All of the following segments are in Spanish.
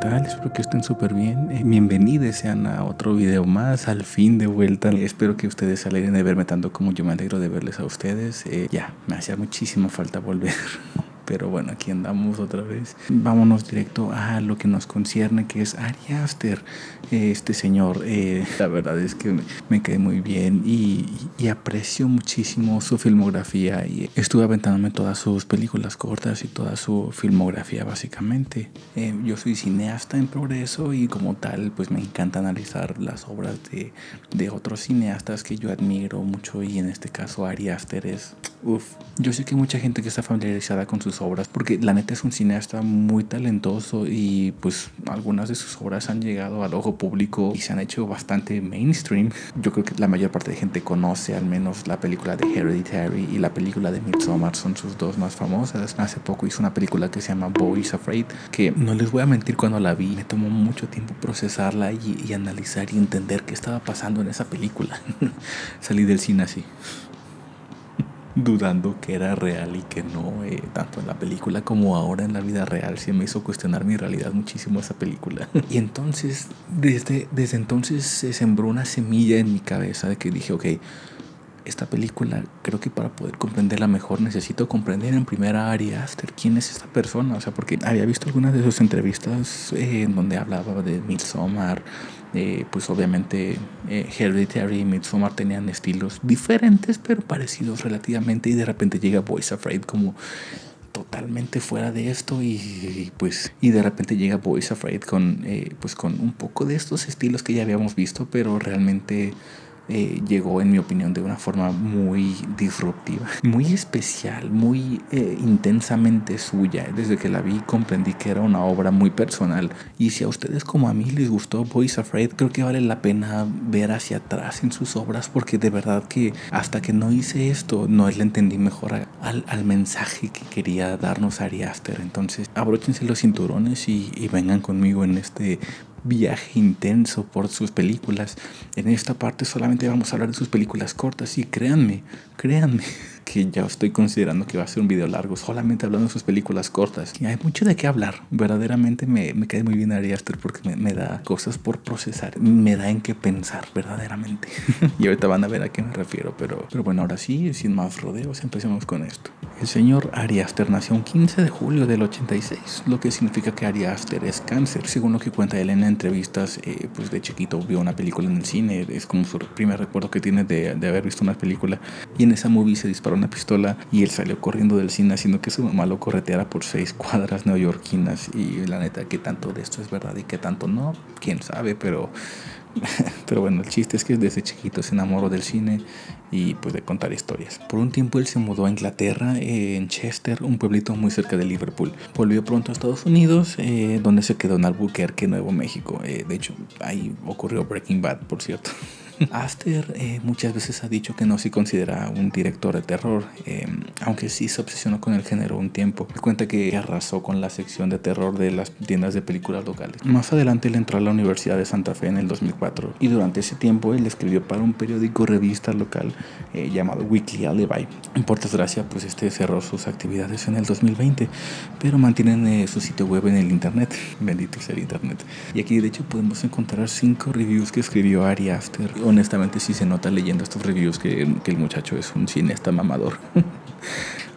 tal? Espero que estén súper bien. Bienvenidos sean a otro video más, al fin de vuelta. Espero que ustedes se alegren de verme tanto como yo me alegro de verles a ustedes. Ya, me hacía muchísima falta volver. Pero bueno, aquí andamos otra vez. Vámonos directo a lo que nos concierne, que es Ari Aster. Este señor, la verdad es que me cae muy bien y aprecio muchísimo su filmografía. Y estuve aventándome todas sus películas cortas y toda su filmografía básicamente. Yo soy cineasta en progreso y como tal pues me encanta analizar las obras de otros cineastas que yo admiro mucho, y en este caso Ari Aster es... Yo sé que hay mucha gente que está familiarizada con sus obras porque la neta es un cineasta muy talentoso y pues algunas de sus obras han llegado al ojo público y se han hecho bastante mainstream. Yo creo que la mayor parte de gente conoce al menos la película de Hereditary y la película de Midsommar, son sus dos más famosas. Hace poco hizo una película que se llama Boys Afraid, que no les voy a mentir, cuando la vi me tomó mucho tiempo procesarla y analizar y entender qué estaba pasando en esa película. Salí del cine así, dudando que era real y que no, tanto en la película como ahora en la vida real. Se me hizo cuestionar mi realidad muchísimo esa película. Y entonces, desde entonces se sembró una semilla en mi cabeza de que dije, ok, esta película creo que para poder comprenderla mejor necesito comprender en primera a Ari Aster. ¿Quién es esta persona? O sea, porque había visto algunas de sus entrevistas en donde hablaba de Midsommar. Pues obviamente Hereditary y Midsommar tenían estilos diferentes pero parecidos relativamente, y de repente llega Boys Afraid como totalmente fuera de esto y de repente llega Boys Afraid con pues con un poco de estos estilos que ya habíamos visto, pero realmente llegó, en mi opinión, de una forma muy disruptiva, muy especial, muy intensamente suya. Desde que la vi comprendí que era una obra muy personal, y si a ustedes como a mí les gustó Boys Afraid, creo que vale la pena ver hacia atrás en sus obras, porque de verdad que hasta que no hice esto no le entendí mejor al mensaje que quería darnos Ari Aster. Entonces abróchense los cinturones y vengan conmigo en este viaje intenso por sus películas. En esta parte solamente vamos a hablar de sus películas cortas, y créanme que ya estoy considerando que va a ser un video largo solamente hablando de sus películas cortas. Y hay mucho de qué hablar. Verdaderamente me cae muy bien Ari Aster porque me da cosas por procesar, me da en qué pensar verdaderamente. Y ahorita van a ver a qué me refiero, pero bueno, ahora sí, sin más rodeos, empecemos con esto. El señor Ari Aster nació un 15 de julio del 86, lo que significa que Ari Aster es cáncer. Según lo que cuenta él en entrevistas, pues de chiquito vio una película en el cine, es como su primer recuerdo que tiene de haber visto una película, y en esa movie se disparó una pistola y él salió corriendo del cine haciendo que su mamá lo correteara por 6 cuadras neoyorquinas. Y la neta, que tanto de esto es verdad y que tanto no, quién sabe, pero bueno, el chiste es que desde chiquito se enamoró del cine y pues de contar historias. Por un tiempo él se mudó a Inglaterra, en Chester, un pueblito muy cerca de Liverpool. Volvió pronto a Estados Unidos, donde se quedó en Albuquerque, Nuevo México. De hecho, ahí ocurrió Breaking Bad, por cierto. Aster muchas veces ha dicho que no se considera un director de terror, aunque sí se obsesionó con el género un tiempo. Cuenta que arrasó con la sección de terror de las tiendas de películas locales. Más adelante él entró a la Universidad de Santa Fe en el 2004, y durante ese tiempo él escribió para un periódico revista local llamado Weekly Alibi. Por desgracia, pues cerró sus actividades en el 2020, pero mantienen su sitio web en el internet. Bendito sea el internet. Y aquí de hecho podemos encontrar 5 reviews que escribió Ari Aster. Honestamente sí se nota leyendo estos reviews que el muchacho es un cineasta mamador.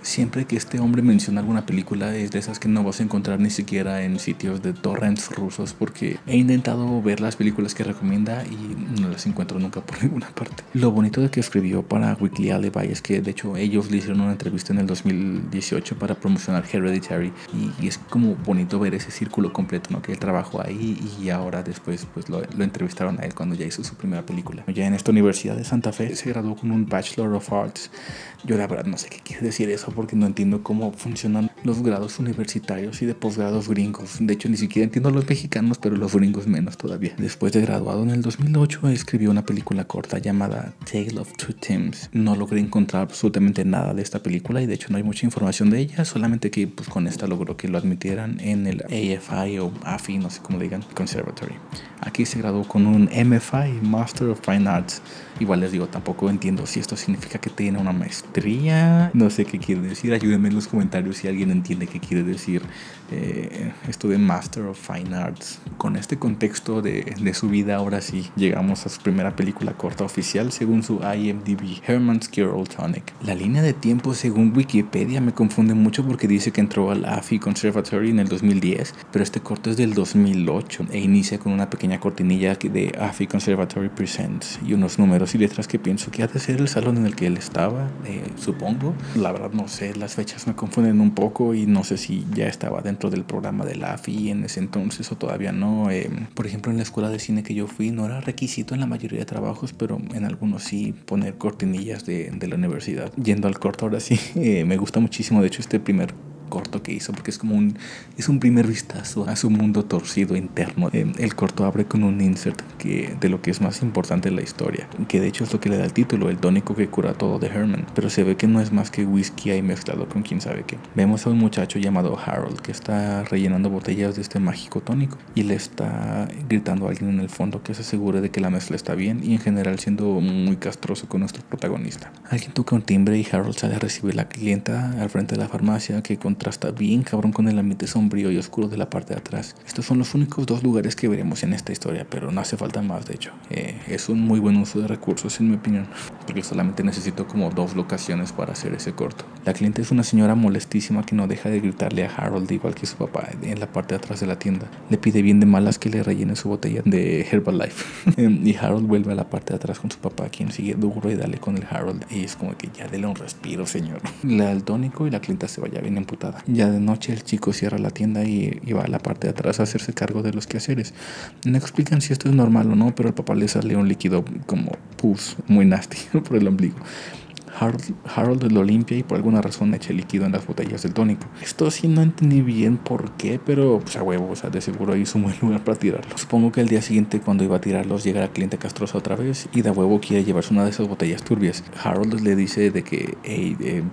Siempre que este hombre menciona alguna película, es de esas que no vas a encontrar ni siquiera en sitios de torrents rusos, porque he intentado ver las películas que recomienda y no las encuentro nunca por ninguna parte. Lo bonito de que escribió para Weekly Alibi es que de hecho ellos le hicieron una entrevista en el 2018 para promocionar Hereditary, y es como bonito ver ese círculo completo, ¿no? Que él trabajó ahí y ahora después pues lo entrevistaron a él cuando ya hizo su primera película. Ya en esta Universidad de Santa Fe se graduó con un Bachelor of Arts. Yo la verdad no sé qué quiere decir eso, porque no entiendo cómo funcionan los grados universitarios y de posgrados gringos. De hecho, ni siquiera entiendo los mexicanos, pero los gringos menos todavía. Después de graduado en el 2008, escribió una película corta llamada Tale of Two Teams. No logré encontrar absolutamente nada de esta película, y de hecho no hay mucha información de ella, solamente que pues con esta logró que lo admitieran en el AFI o AFI, no sé cómo le digan, Conservatory. Aquí se graduó con un MFI, Master of Fine Arts. Igual les digo, tampoco entiendo si esto significa que tiene una maestría, no sé qué quiere decir. Ayúdenme en los comentarios si alguien entiende qué quiere decir esto de Master of Fine Arts. Con este contexto de su vida, ahora sí llegamos a su primera película corta oficial según su IMDb, Herman's Carroll Tonic. La línea de tiempo según Wikipedia me confunde mucho porque dice que entró al AFI Conservatory en el 2010, pero este corto es del 2008 e inicia con una pequeña cortinilla de AFI Conservatory Presents y unos números y letras que pienso que ha de ser el salón en el que él estaba, supongo. La verdad no sé, las fechas me confunden un poco y no sé si ya estaba dentro del programa del AFI en ese entonces o todavía no. Por ejemplo, en la escuela de cine que yo fui no era requisito en la mayoría de trabajos, pero en algunos sí poner cortinillas de la universidad. Yendo al corto ahora sí, me gusta muchísimo de hecho este primer corto que hizo porque es como un primer vistazo a su mundo torcido interno. El corto abre con un insert de lo que es más importante en la historia, que de hecho es lo que le da el título, el tónico que cura todo de Herman, pero se ve que no es más que whisky ahí mezclado con quién sabe qué. Vemos a un muchacho llamado Harold que está rellenando botellas de este mágico tónico y le está gritando a alguien en el fondo que se asegure de que la mezcla está bien y en general siendo muy castroso con nuestro protagonista. Alguien toca un timbre y Harold sale a recibir a la clienta al frente de la farmacia, que contrasta bien cabrón con el ambiente sombrío y oscuro de la parte de atrás. Estos son los únicos dos lugares que veremos en esta historia, pero no hace falta más de hecho. Es un muy buen uso de recursos en mi opinión, porque solamente necesito como 2 locaciones para hacer ese corto. La cliente es una señora molestísima que no deja de gritarle a Harold igual que su papá en la parte de atrás de la tienda. Le pide bien de malas que le rellene su botella de Herbalife. Y Harold vuelve a la parte de atrás con su papá, quien sigue duro y dale con el Harold. Y es como que ya dele un respiro, señor. Le da el tónico y la clienta se vaya bien emputada. Ya de noche el chico cierra la tienda y va a la parte de atrás a hacerse cargo de los quehaceres. No explican si esto es normal o no, pero al papá le sale un líquido como pus muy nasty por el ombligo. Harold lo limpia y por alguna razón echa el líquido en las botellas del tónico. Esto sí no entendí bien por qué, pero pues a huevo, o sea, de seguro hizo un buen lugar para tirarlo. Supongo que el día siguiente cuando iba a tirarlos llega la cliente castrosa otra vez y de huevo quiere llevarse una de esas botellas turbias. Harold le dice de que,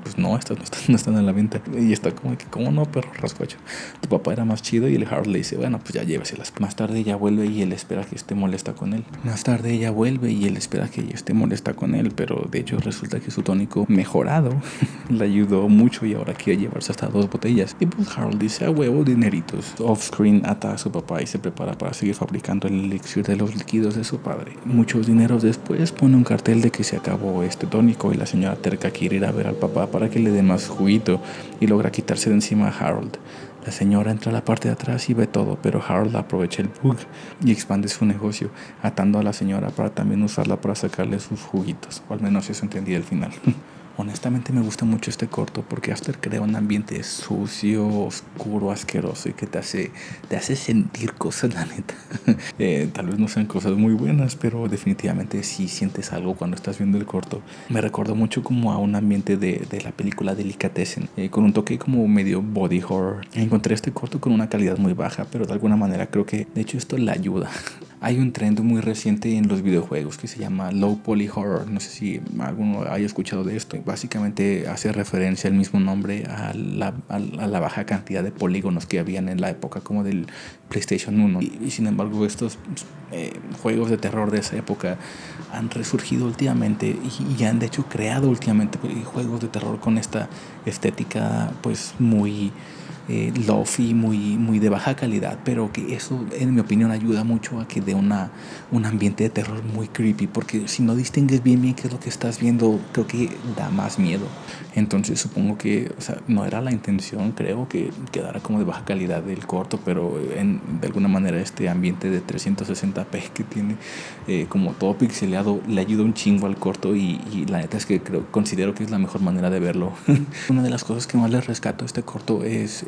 pues no, estas no están en la venta. Y está como que, ¿cómo no, perro rascuacho? Tu papá era más chido y el Harold le dice, bueno, pues ya lléveselas. Más tarde ella vuelve y él espera que esté molesta con él. Pero de hecho resulta que su tónico mejorado le ayudó mucho y ahora quiere llevarse hasta 2 botellas. Y pues Harold dice, a huevo, dineritos. Off-screen ata a su papá y se prepara para seguir fabricando el elixir de los líquidos de su padre. Muchos dineros después pone un cartel de que se acabó este tónico y la señora terca quiere ir a ver al papá para que le dé más juguito y logra quitarse de encima a Harold. La señora entra a la parte de atrás y ve todo, pero Harold aprovecha el bug y expande su negocio, atando a la señora para también usarla para sacarle sus juguitos, o al menos eso entendí al final. Honestamente me gusta mucho este corto porque Aster crea un ambiente sucio, oscuro, asqueroso y que te hace sentir cosas, la neta. Tal vez no sean cosas muy buenas, pero definitivamente sí sientes algo cuando estás viendo el corto. Me recordó mucho como a un ambiente de la película Delicatessen, con un toque como medio body horror. Encontré este corto con una calidad muy baja, pero de alguna manera creo que de hecho esto le ayuda. Hay un trend muy reciente en los videojuegos que se llama Low Poly Horror. No sé si alguno haya escuchado de esto. Básicamente hace referencia al mismo nombre a la baja cantidad de polígonos que habían en la época como del PlayStation 1. Y sin embargo estos juegos de terror de esa época han resurgido últimamente y han de hecho creado últimamente juegos de terror con esta estética pues muy lofi, muy de baja calidad, pero que eso en mi opinión ayuda mucho a que dé un ambiente de terror muy creepy, porque si no distingues bien qué es lo que estás viendo, creo que da más miedo. Entonces supongo que, o sea, no era la intención, creo que quedara como de baja calidad el corto, pero de alguna manera este ambiente de 360p que tiene como todo pixeleado le ayuda un chingo al corto y la neta es que considero que es la mejor manera de verlo. Una de las cosas que más le rescato a este corto es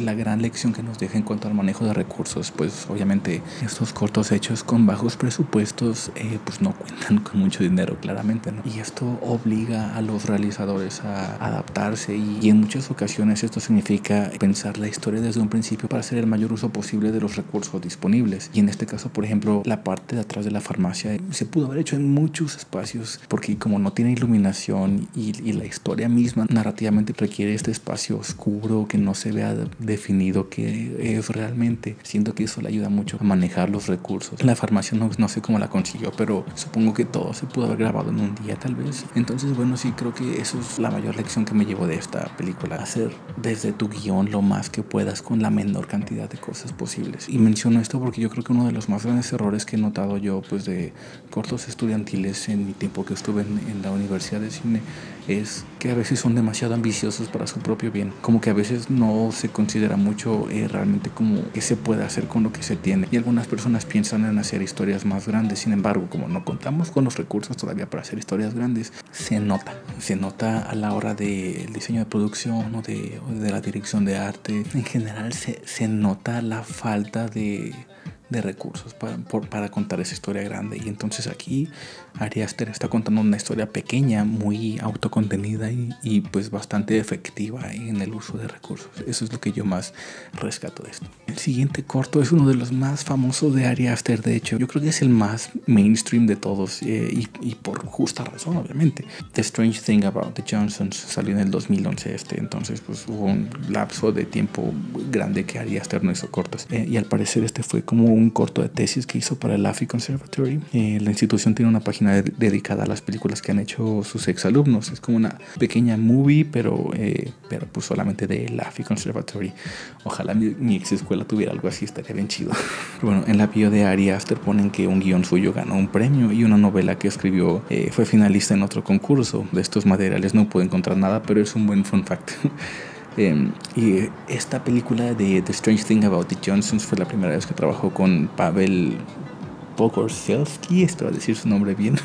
la gran lección que nos deja en cuanto al manejo de recursos. Pues obviamente estos cortos hechos con bajos presupuestos pues no cuentan con mucho dinero, claramente, ¿no? Y esto obliga a los realizadores a adaptarse y en muchas ocasiones esto significa pensar la historia desde un principio para hacer el mayor uso posible de los recursos disponibles. Y en este caso, por ejemplo, la parte de atrás de la farmacia se pudo haber hecho en muchos espacios porque como no tiene iluminación y la historia misma narrativamente requiere este espacio oscuro que no se ve ha definido qué es realmente. Siento que eso le ayuda mucho a manejar los recursos. La farmacia no sé cómo la consiguió, pero supongo que todo se pudo haber grabado en un día tal vez. Entonces bueno, sí, creo que eso es la mayor lección que me llevo de esta película. Hacer desde tu guión lo más que puedas con la menor cantidad de cosas posibles. Y menciono esto porque yo creo que uno de los más grandes errores que he notado yo pues de cortos estudiantiles en mi tiempo que estuve en la universidad de cine es que a veces son demasiado ambiciosos para su propio bien. Como que a veces no se considera mucho realmente como qué se puede hacer con lo que se tiene. Y algunas personas piensan en hacer historias más grandes. Sin embargo, como no contamos con los recursos todavía para hacer historias grandes, se nota a la hora del diseño de producción o de la dirección de arte. En general se nota la falta de recursos para contar esa historia grande. Y entonces aquí Ari Aster está contando una historia pequeña, muy autocontenida y pues bastante efectiva en el uso de recursos. Eso es lo que yo más rescato de esto. El siguiente corto es uno de los más famosos de Ari Aster. De hecho, yo creo que es el más mainstream de todos y por justa razón, obviamente. The Strange Thing About the Johnsons salió en el 2011 entonces pues hubo un lapso de tiempo grande que Ari Aster no hizo cortos. Y al parecer fue como un corto de tesis que hizo para el LAFI Conservatory. La institución tiene una página dedicada a las películas que han hecho sus exalumnos. Es como una pequeña movie, pero pues solamente de LAFI Conservatory. Ojalá mi ex escuela tuviera algo así, estaría bien chido. Bueno, en la bio de Ari Aster ponen que un guión suyo ganó un premio y una novela que escribió fue finalista en otro concurso. De estos materiales no puedo encontrar nada, pero es un buen fun fact. Y esta película de The Strange Thing About the Johnsons fue la primera vez que trabajó con Pavel Pogorzelski, esto va a decir su nombre bien.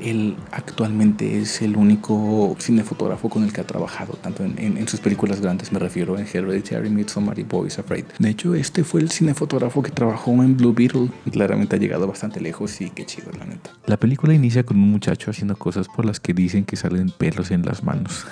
Él actualmente es el único cinefotógrafo con el que ha trabajado, tanto en sus películas grandes, me refiero en Hereditary, Midsommar y Boys Afraid. De hecho, fue el cinefotógrafo que trabajó en Blue Beetle. Claramente ha llegado bastante lejos y qué chido, la neta. La película inicia con un muchacho haciendo cosas por las que dicen que salen pelos en las manos.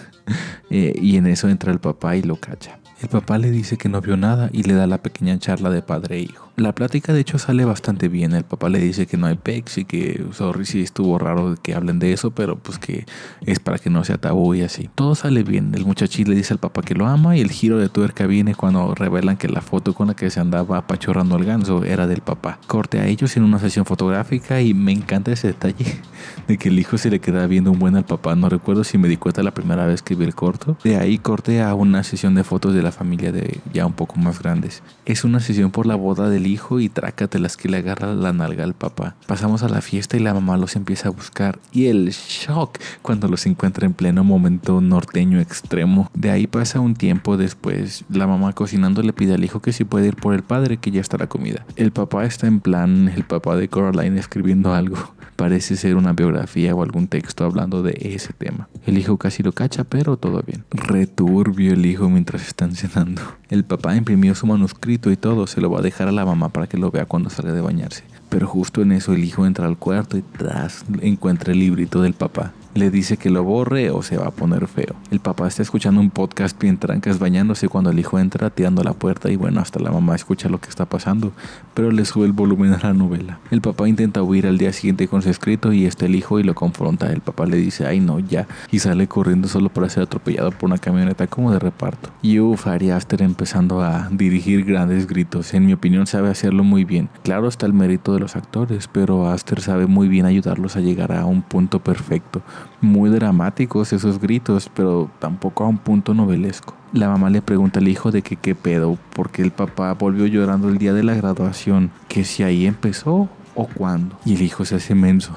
Y en eso entra el papá y lo cacha. El papá le dice que no vio nada y le da la pequeña charla de padre e hijo. La plática de hecho sale bastante bien. El papá le dice que no hay pecs y que sorry si estuvo raro que hablen de eso, pero pues que es para que no sea tabú y así. Todo sale bien. El muchachín le dice al papá que lo ama y el giro de tuerca viene cuando revelan que la foto con la que se andaba apachurrando al ganso era del papá. Corte a ellos en una sesión fotográfica y me encanta ese detalle de que el hijo se le queda viendo un buen al papá. No recuerdo si me di cuenta la primera vez que vi el corto. De ahí corte a una sesión de fotos de la familia de ya un poco más grandes. Es una sesión por la boda del hijo y trácatelas que le agarra la nalga al papá. Pasamos a la fiesta y la mamá los empieza a buscar y el shock cuando los encuentra en pleno momento norteño extremo. De ahí pasa un tiempo después, la mamá cocinando le pide al hijo que si puede ir por el padre, que ya está la comida. El papá está en plan, el papá de Coraline escribiendo algo. Parece ser una biografía o algún texto hablando de ese tema. El hijo casi lo cacha, pero todo bien. Returbio el hijo mientras están cenando. El papá imprimió su manuscrito y todo, se lo va a dejar a la mamá para que lo vea cuando salga de bañarse. Pero justo en eso el hijo entra al cuarto y tras encuentra el librito del papá. Le dice que lo borre o se va a poner feo. El papá está escuchando un podcast bien trancas bañándose cuando el hijo entra tirando la puerta y bueno, hasta la mamá escucha lo que está pasando, pero le sube el volumen a la novela. El papá intenta huir al día siguiente con su escrito y está el hijo y lo confronta. El papá le dice, ay no, ya, y sale corriendo solo para ser atropellado por una camioneta como de reparto. Y Ari Aster empezando a dirigir grandes gritos. En mi opinión sabe hacerlo muy bien. Claro está el mérito de los actores, pero Aster sabe muy bien ayudarlos a llegar a un punto perfecto. Muy dramáticos esos gritos, pero tampoco a un punto novelesco. La mamá le pregunta al hijo de que qué pedo, porque el papá volvió llorando el día de la graduación, que si ahí empezó o cuándo. Y el hijo se hace menso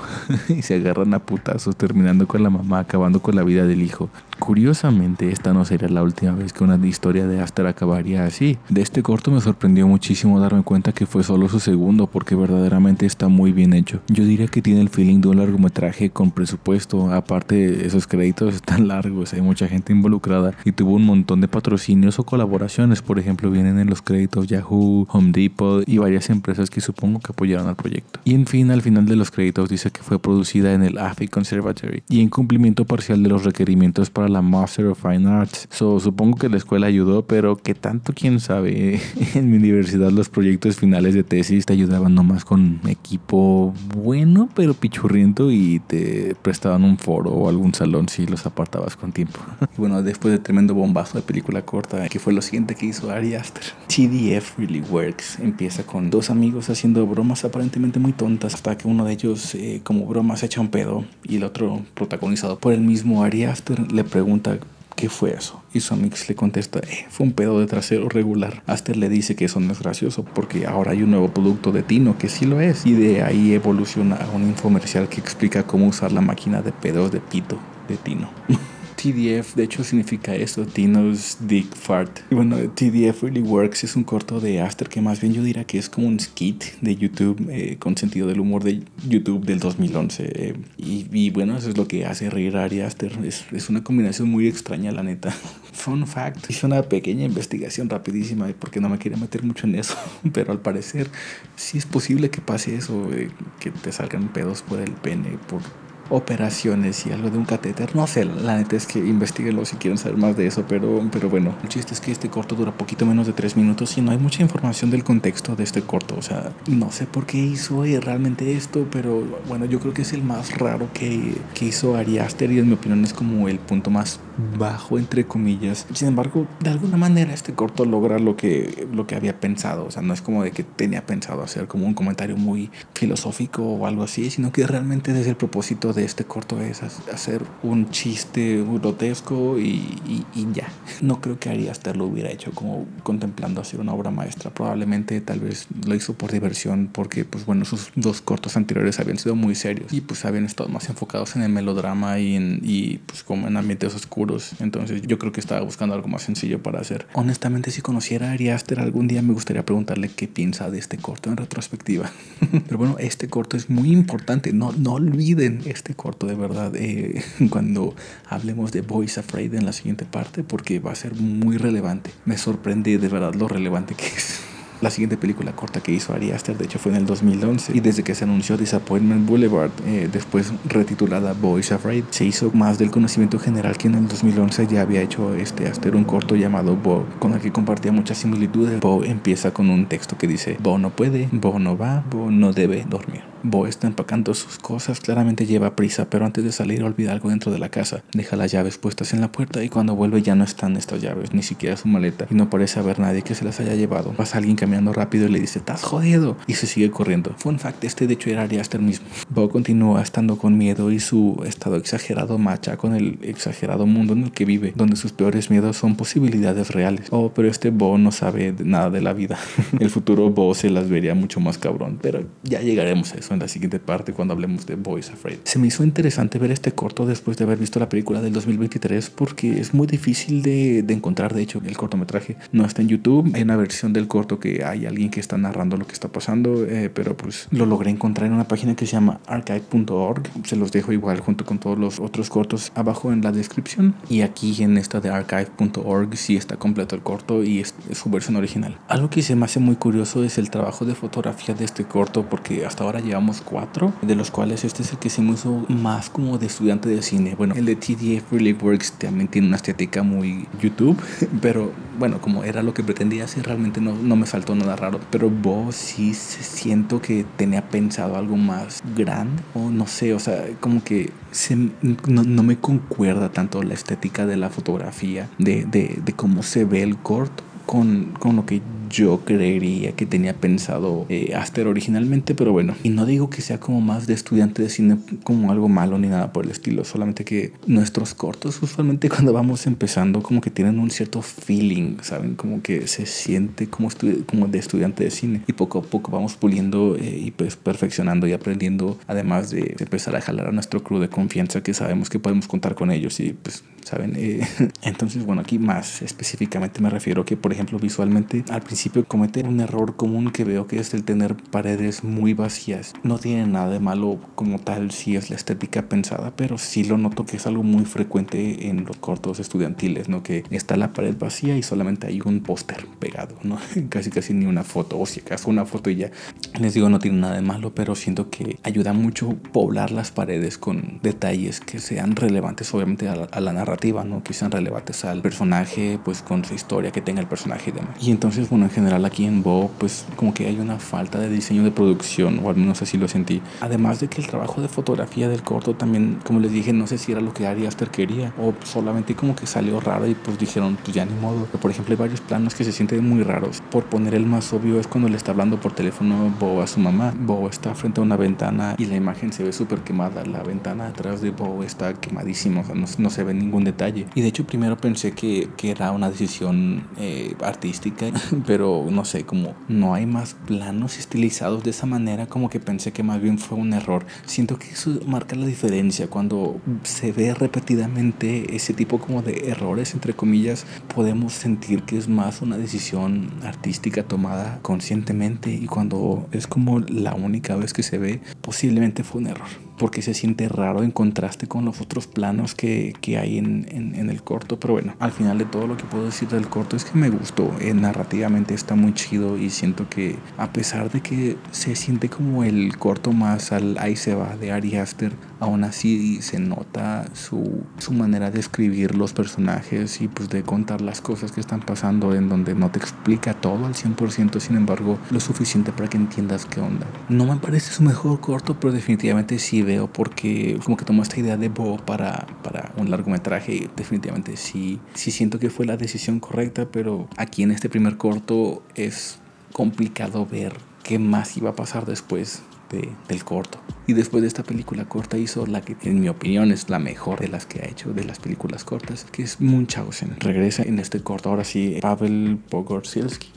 y se agarran a putazos, terminando con la mamá, acabando con la vida del hijo. Curiosamente, esta no sería la última vez que una historia de Aster acabaría así. De este corto me sorprendió muchísimo darme cuenta que fue solo su segundo, porque verdaderamente está muy bien hecho. Yo diría que tiene el feeling de un largometraje con presupuesto. Aparte, esos créditos están largos, hay mucha gente involucrada y tuvo un montón de patrocinios o colaboraciones. Por ejemplo, vienen en los créditos Yahoo, Home Depot y varias empresas que supongo que apoyaron al proyecto. proyecto. Y en fin, al final de los créditos dice que fue producida en el Abbey Conservatory y en cumplimiento parcial de los requerimientos para la Master of Fine Arts. Supongo que la escuela ayudó, pero que tanto quién sabe. En mi universidad los proyectos finales de tesis te ayudaban nomás con equipo bueno pero pichurriento y te prestaban un foro o algún salón si los apartabas con tiempo. Y bueno, después de tremendo bombazo de película corta, que fue lo siguiente que hizo Ari Aster, TDF Really Works empieza con dos amigos haciendo bromas aparentemente muy tontas hasta que uno de ellos como broma se echa un pedo y el otro, protagonizado por el mismo Ari Aster, le pregunta ¿qué fue eso? Y su amigo le contesta, fue un pedo de trasero regular. Aster le dice que eso no es gracioso porque ahora hay un nuevo producto de Tino que sí lo es. Y de ahí evoluciona a un infomercial que explica cómo usar la máquina de pedos de pito de Tino. TDF de hecho significa eso, Tino's Dick Fart. Y bueno, TDF Really Works es un corto de Aster que más bien yo diría que es como un skit de YouTube con sentido del humor de YouTube del 2011. Y bueno, eso es lo que hace reír a Ari Aster. Es una combinación muy extraña, la neta. Fun fact, hice una pequeña investigación rapidísima porque no me quería meter mucho en eso, pero al parecer sí es posible que pase eso, que te salgan pedos por el pene, por operaciones y algo de un catéter. No sé, la neta es que investiguenlo si quieren saber más de eso, pero bueno, el chiste es que este corto dura poquito menos de 3 minutos y no hay mucha información del contexto de este corto. O sea, no sé por qué hizo realmente esto, pero bueno, yo creo que es el más raro que hizo Ari Aster y en mi opinión es como el punto más bajo, entre comillas. Sin embargo, de alguna manera este corto logra lo que había pensado. O sea, no es como de que tenía pensado hacer como un comentario muy filosófico o algo así, sino que realmente desde el propósito de este corto es hacer un chiste grotesco y ya. No creo que Ari Aster lo hubiera hecho como contemplando hacer una obra maestra. Probablemente tal vez lo hizo por diversión porque pues bueno, sus dos cortos anteriores habían sido muy serios y pues habían estado más enfocados en el melodrama y pues como en ambientes oscuros. Entonces yo creo que estaba buscando algo más sencillo para hacer. Honestamente, si conociera a Ari Aster algún día me gustaría preguntarle qué piensa de este corto en retrospectiva. Pero bueno, este corto es muy importante. No olviden este corto de verdad cuando hablemos de Boys Afraid en la siguiente parte porque va a ser muy relevante. Me sorprende de verdad lo relevante que es. La siguiente película corta que hizo Ari Aster de hecho fue en el 2011 y desde que se anunció Disappointment Boulevard, después retitulada Boys Afraid, se hizo más del conocimiento general que en el 2011 ya había hecho Aster un corto llamado Bo, con el que compartía muchas similitudes. Bo empieza con un texto que dice: Bo no puede, Bo no va, Bo no debe dormir. Bo está empacando sus cosas, claramente lleva prisa, pero antes de salir olvida algo dentro de la casa. Deja las llaves puestas en la puerta y cuando vuelve ya no están estas llaves, ni siquiera su maleta, y no parece haber nadie que se las haya llevado. Pasa alguien caminando rápido y le dice: "¿Estás jodido?" Y se sigue corriendo. Fun fact, de hecho era Ari Aster mismo. Bo continúa estando con miedo y su estado exagerado macha con el exagerado mundo en el que vive, donde sus peores miedos son posibilidades reales. Oh, pero Bo no sabe nada de la vida. El futuro Bo se las vería mucho más cabrón, pero ya llegaremos a eso en la siguiente parte cuando hablemos de Boys Afraid. Se me hizo interesante ver este corto después de haber visto la película del 2023 porque es muy difícil de encontrar. De hecho, el cortometraje no está en YouTube. Hay una versión del corto que hay alguien que está narrando lo que está pasando, pero pues lo logré encontrar en una página que se llama archive.org. Se los dejo igual junto con todos los otros cortos abajo en la descripción. Y aquí en esta de archive.org sí está completo el corto y es su versión original. Algo que se me hace muy curioso es el trabajo de fotografía de este corto porque hasta ahora llevamos 4, de los cuales este es el que se me hizo más como de estudiante de cine. Bueno, el de TDF Really Works también tiene una estética muy YouTube, pero bueno, como era lo que pretendía hacer, realmente no me faltó nada raro. Pero Bo sí siento que tenía pensado algo más grande, o no sé, o sea, como que no me concuerda tanto la estética de la fotografía, de cómo se ve el corto con lo que yo creería que tenía pensado Aster originalmente, pero bueno, y no digo que sea como más de estudiante de cine como algo malo ni nada por el estilo, solamente que nuestros cortos usualmente cuando vamos empezando como que tienen un cierto feeling, ¿saben? Como que se siente como de estudiante de cine y poco a poco vamos puliendo y pues perfeccionando y aprendiendo, además de empezar a jalar a nuestro crew de confianza que sabemos que podemos contar con ellos y pues ¿saben? Entonces, bueno, aquí más específicamente me refiero que, por ejemplo, visualmente al principio comete un error común que veo, que es el tener paredes muy vacías. No tiene nada de malo como tal si es la estética pensada, pero sí lo noto que es algo muy frecuente en los cortos estudiantiles, ¿no? Que está la pared vacía y solamente hay un póster pegado, ¿no? Casi ni una foto, o si acaso una foto y ya. Les digo, no tiene nada de malo, pero siento que ayuda mucho poblar las paredes con detalles que sean relevantes obviamente a la narrativa, ¿no? Que sean relevantes al personaje, pues con su historia que tenga el personaje y demás. Y entonces, bueno, en general aquí en Bo, pues como que hay una falta de diseño de producción, o al menos así lo sentí. Además de que el trabajo de fotografía del corto también, como les dije, no sé si era lo que Ari Aster quería o solamente como que salió raro y pues dijeron, pues ya ni modo. Pero, por ejemplo, hay varios planos que se sienten muy raros. Por poner el más obvio es cuando le está hablando por teléfono Bo a su mamá. Bo está frente a una ventana y la imagen se ve súper quemada. La ventana atrás de Bo está quemadísima, o sea, no se ve ningún detalle. Y de hecho primero pensé que era una decisión artística, pero no sé, como no hay más planos estilizados de esa manera, como que pensé que más bien fue un error. Siento que eso marca la diferencia cuando se ve repetidamente ese tipo como de errores, entre comillas, podemos sentir que es más una decisión artística tomada conscientemente, y cuando es como la única vez que se ve, posiblemente fue un error, porque se siente raro en contraste con los otros planos que hay en el corto. Pero bueno, al final de todo lo que puedo decir del corto es que me gustó. Narrativamente está muy chido y siento que a pesar de que se siente como el corto más al ahí se va de Ari Aster, aún así se nota su manera de escribir los personajes y pues de contar las cosas que están pasando, en donde no te explica todo al 100%, sin embargo lo suficiente para que entiendas qué onda. No me parece su mejor corto, pero definitivamente sí veo porque como que tomó esta idea de Bo para un largometraje, y definitivamente sí siento que fue la decisión correcta. Pero aquí en este primer corto es complicado ver qué más iba a pasar después del corto. Y después de esta película corta hizo la que en mi opinión es la mejor de las que ha hecho de las películas cortas, que es Munchausen. Regresa en este corto ahora sí Paweł Pogorzelski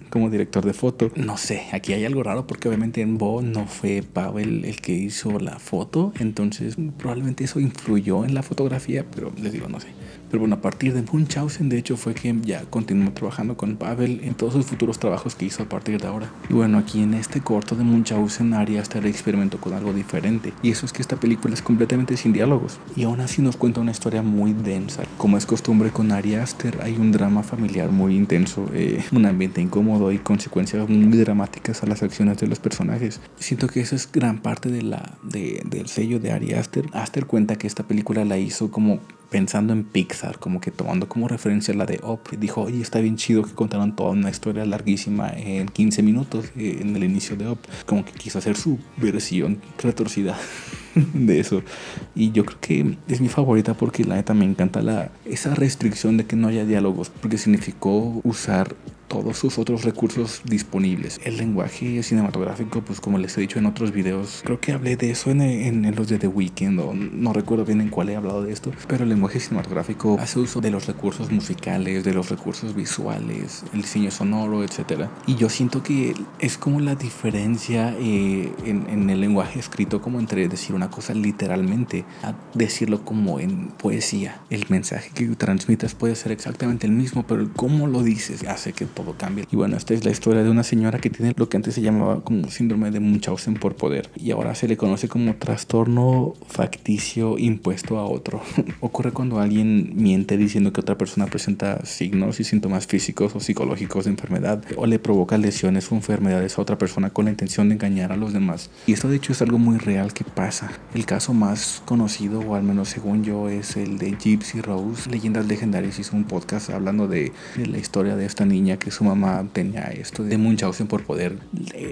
como director de foto. No sé, aquí hay algo raro porque obviamente en Bo no fue Paweł el que hizo la foto, entonces probablemente eso influyó en la fotografía, pero les digo, no sé. Pero bueno, a partir de Munchausen, de hecho, fue que ya continuó trabajando con Paweł en todos sus futuros trabajos que hizo a partir de ahora. Y bueno, aquí en este corto de Munchausen, Ari Aster experimentó con algo diferente. Y eso es que esta película es completamente sin diálogos. Y aún así nos cuenta una historia muy densa. Como es costumbre con Ari Aster, hay un drama familiar muy intenso, un ambiente incómodo y consecuencias muy dramáticas a las acciones de los personajes. Siento que eso es gran parte del sello de Ari Aster. Aster cuenta que esta película la hizo como pensando en Pixar, como que tomando como referencia la de Up. Dijo, oye, está bien chido que contaron toda una historia larguísima en 15 minutos en el inicio de Up. Como que quiso hacer su versión retorcida de eso. Y yo creo que es mi favorita porque la neta me encanta esa restricción de que no haya diálogos, porque significó usar todos sus otros recursos disponibles. El lenguaje cinematográfico, pues como les he dicho en otros videos, creo que hablé de eso en los de The Weeknd, o no recuerdo bien en cuál he hablado de esto, pero el lenguaje cinematográfico hace uso de los recursos musicales, de los recursos visuales, el diseño sonoro, etcétera. Y yo siento que es como la diferencia en el lenguaje escrito, como entre decir una cosa literalmente a decirlo como en poesía. El mensaje que transmitas puede ser exactamente el mismo, pero el cómo lo dices hace que todo cambia. Y bueno, esta es la historia de una señora que tiene lo que antes se llamaba como síndrome de Munchausen por poder, y ahora se le conoce como trastorno facticio impuesto a otro. Ocurre cuando alguien miente diciendo que otra persona presenta signos y síntomas físicos o psicológicos de enfermedad, o le provoca lesiones o enfermedades a otra persona con la intención de engañar a los demás. Y esto de hecho es algo muy real que pasa. El caso más conocido, o al menos según yo, es el de Gypsy Rose. Leyendas Legendarias hizo un podcast hablando de la historia de esta niña que su mamá tenía esto de Munchausen por poder.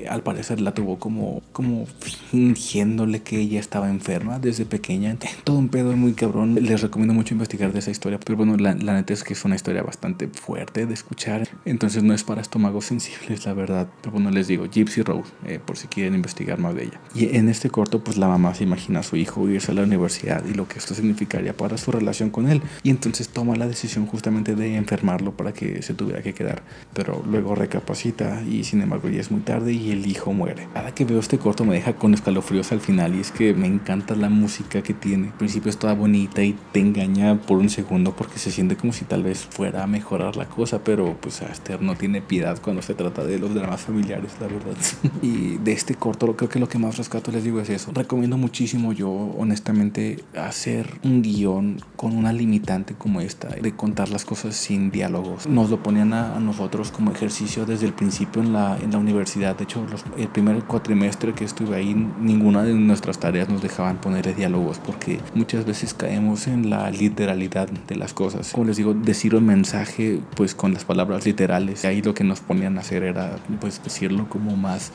Al parecer la tuvo como fingiéndole que ella estaba enferma desde pequeña. Todo un pedo muy cabrón. Les recomiendo mucho investigar de esa historia, pero bueno, la neta es que es una historia bastante fuerte de escuchar, entonces no es para estómagos sensibles, la verdad. Pero bueno, les digo, Gypsy Rose, por si quieren investigar más de ella. Y en este corto, pues la mamá se imagina a su hijo irse a la universidad y lo que esto significaría para su relación con él, y entonces toma la decisión justamente de enfermarlo para que se tuviera que quedar. pero luego recapacita y sin embargo ya es muy tarde y el hijo muere. Cada que veo este corto me deja con escalofríos al final, y es que me encanta la música que tiene. Al principio es toda bonita y te engaña por un segundo porque se siente como si tal vez fuera a mejorar la cosa, pero pues Aster no tiene piedad cuando se trata de los dramas familiares, la verdad. Y de este corto creo que lo que más rescato, les digo, es eso. Recomiendo muchísimo yo honestamente hacer un guión con una limitante como esta, de contar las cosas sin diálogos. Nos lo ponían a nosotros como ejercicio desde el principio en la universidad. De hecho, el primer cuatrimestre que estuve ahí, ninguna de nuestras tareas nos dejaban poner diálogos, porque muchas veces caemos en la literalidad de las cosas. Como les digo, decir un mensaje pues con las palabras literales. Ahí lo que nos ponían a hacer era pues decirlo como más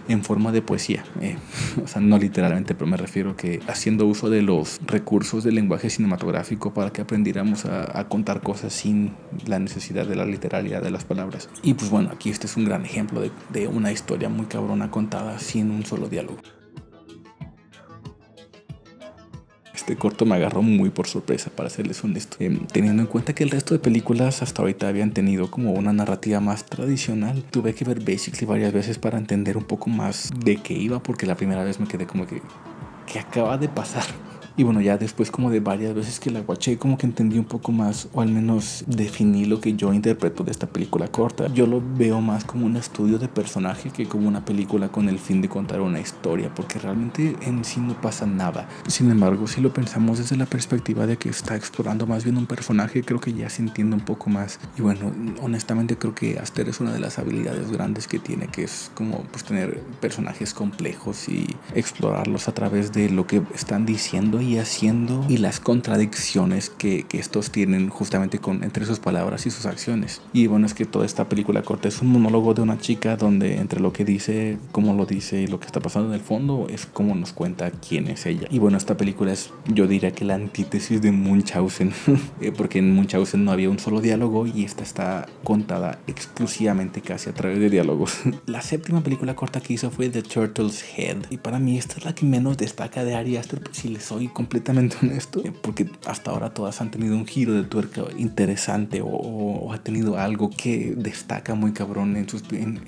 en forma de poesía, o sea, no literalmente, pero me refiero que haciendo uso de los recursos del lenguaje cinematográfico para que aprendiéramos a contar cosas sin la necesidad de la literalidad de las palabras. Y pues bueno, aquí este es un gran ejemplo de una historia muy cabrona contada sin un solo diálogo. Este corto me agarró muy por sorpresa, para serles honesto, teniendo en cuenta que el resto de películas hasta ahorita habían tenido como una narrativa más tradicional. Tuve que ver Basically varias veces para entender un poco más de qué iba, porque la primera vez me quedé como que ¿qué acaba de pasar? Y bueno, ya después como de varias veces que la watché, como que entendí un poco más, o al menos definí lo que yo interpreto de esta película corta. Yo lo veo más como un estudio de personaje que como una película con el fin de contar una historia, porque realmente en sí no pasa nada. Sin embargo, si lo pensamos desde la perspectiva de que está explorando más bien un personaje, creo que ya se entiende un poco más. Y bueno, honestamente creo que Aster es una de las habilidades grandes que tiene, que es como pues tener personajes complejos y explorarlos a través de lo que están diciendo y haciendo, y las contradicciones que estos tienen justamente entre sus palabras y sus acciones. Y bueno, es que toda esta película corta es un monólogo de una chica donde entre lo que dice, cómo lo dice y lo que está pasando en el fondo es como nos cuenta quién es ella. Y bueno, esta película es, yo diría que la antítesis de Munchausen, porque en Munchausen no había un solo diálogo y esta está contada exclusivamente casi a través de diálogos. La séptima película corta que hizo fue The Turtle's Head, y para mí esta es la que menos destaca de Ari Aster, si les soy completamente honesto, porque hasta ahora todas han tenido un giro de tuerca interesante o ha tenido algo que destaca muy cabrón en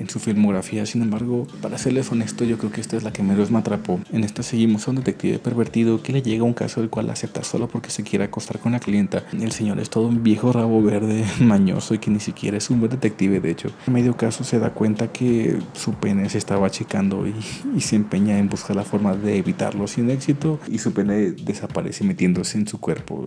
su filmografía. Sin embargo, para serles honesto, yo creo que esta es la que menos me atrapó. En esta seguimos a un detective pervertido que le llega un caso del cual acepta solo porque se quiere acostar con la clienta. El señor es todo un viejo rabo verde mañoso y que ni siquiera es un buen detective. De hecho, en medio caso se da cuenta que su pene se estaba achicando y se empeña en buscar la forma de evitarlo sin éxito, y su pene desaparece metiéndose en su cuerpo.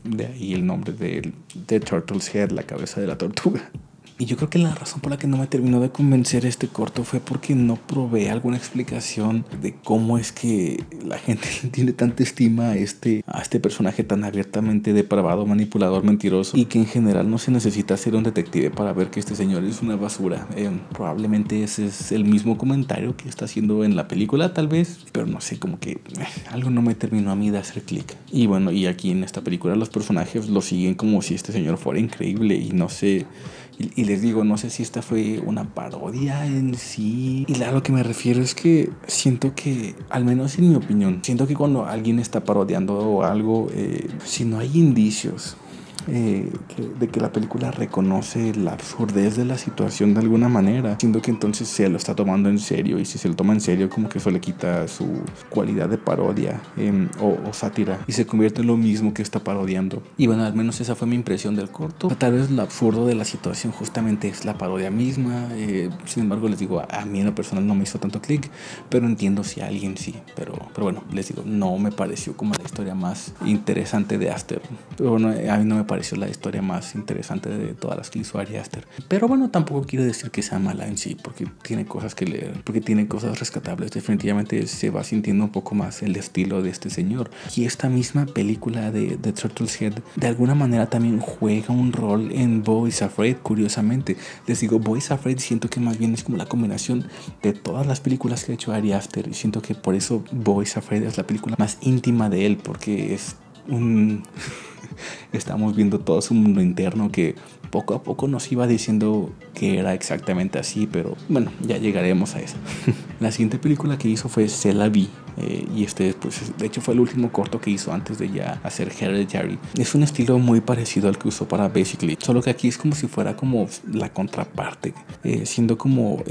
De ahí el nombre de Turtle's Head, la cabeza de la tortuga. Y yo creo que la razón por la que no me terminó de convencer este corto fue porque no probé alguna explicación de cómo es que la gente tiene tanta estima a este personaje tan abiertamente depravado, manipulador, mentiroso, y que en general no se necesita ser un detective para ver que este señor es una basura. Probablemente ese es el mismo comentario que está haciendo en la película, tal vez, pero no sé, como que algo no me terminó a mí de hacer clic. Y bueno, y aquí en esta película los personajes lo siguen como si este señor fuera increíble, y no sé. Y les digo, no sé si esta fue una parodia en sí. Y a lo que me refiero es que siento que, al menos en mi opinión, siento que cuando alguien está parodiando algo, si no hay indicios de que la película reconoce la absurdez de la situación de alguna manera, siento que entonces se lo está tomando en serio, y si se lo toma en serio, como que eso le quita su cualidad de parodia o sátira, y se convierte en lo mismo que está parodiando. Y bueno, al menos esa fue mi impresión del corto. Tal vez lo absurdo de la situación justamente es la parodia misma. Sin embargo, les digo, a mí en lo personal no me hizo tanto clic, pero entiendo si a alguien sí. Pero bueno, les digo, no me pareció como la historia más interesante de Aster. Pero bueno, a mí no me pareció la historia más interesante de todas las que hizo Ari Aster. Pero bueno, tampoco quiero decir que sea mala en sí, porque tiene cosas que leer, porque tiene cosas rescatables. Definitivamente se va sintiendo un poco más el estilo de este señor. Y esta misma película de Turtle's Head de alguna manera también juega un rol en Beau is Afraid, curiosamente. Les digo, Beau is Afraid siento que más bien es como la combinación de todas las películas que ha hecho Ari Aster, y siento que por eso Beau is Afraid es la película más íntima de él, porque es un Estamos viendo todo su mundo interno que poco a poco nos iba diciendo que era exactamente así, pero bueno, ya llegaremos a eso. La siguiente película que hizo fue C'est la vie. Y pues de hecho fue el último corto que hizo antes de ya hacer Hereditary. Es un estilo muy parecido al que usó para Basically, solo que aquí es como si fuera como la contraparte, siendo como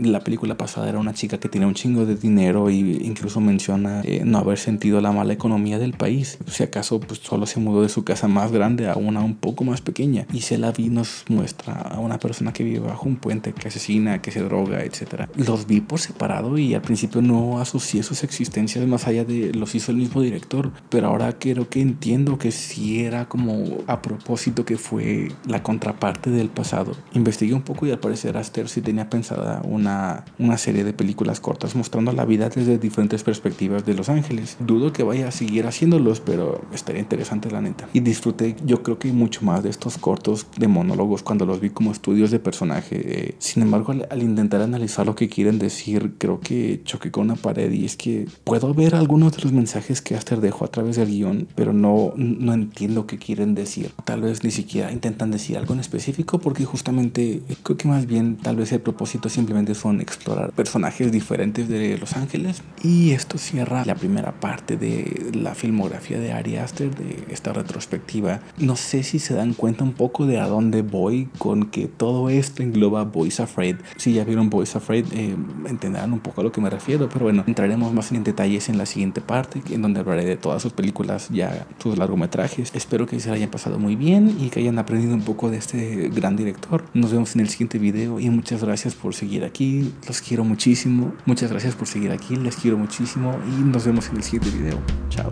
la película pasada era una chica que tiene un chingo de dinero y incluso menciona no haber sentido la mala economía del país, si acaso pues solo se mudó de su casa más grande a una un poco más pequeña. Y Se la vi nos muestra a una persona que vive bajo un puente, que asesina, que se droga, etc. Los vi por separado y al principio no asocié sus existencias más allá de los hizo el mismo director, pero ahora creo que entiendo que sí era como a propósito, que fue la contraparte del pasado. Investigué un poco y al parecer Aster sí tenía pensada una serie de películas cortas mostrando la vida desde diferentes perspectivas de Los Ángeles. Dudo que vaya a seguir haciéndolos, pero estaría interesante la neta. Y disfruté, yo creo que mucho más de estos cortos de monólogos cuando los vi como estudios de personaje. Sin embargo, al intentar analizar lo que quieren decir, creo que choqué con una pared, y es que puedo ver algunos de los mensajes que Aster dejó a través del guión, pero no entiendo qué quieren decir. Tal vez ni siquiera intentan decir algo en específico, porque justamente creo que más bien tal vez el propósito simplemente son explorar personajes diferentes de Los Ángeles. Y esto cierra la primera parte de la filmografía de Ari Aster, de esta retrospectiva. No sé si se dan cuenta un poco de a dónde voy con que todo esto engloba Boys Afraid. Si ya vieron Boys Afraid, entenderán un poco a lo que me refiero, pero bueno, entraremos más en detalles en la siguiente parte, en donde hablaré de todas sus películas, ya sus largometrajes. Espero que se la hayan pasado muy bien y que hayan aprendido un poco de este gran director. Nos vemos en el siguiente video y muchas gracias por seguir aquí. Los quiero muchísimo. Muchas gracias por seguir aquí. Les quiero muchísimo y nos vemos en el siguiente video. Chao.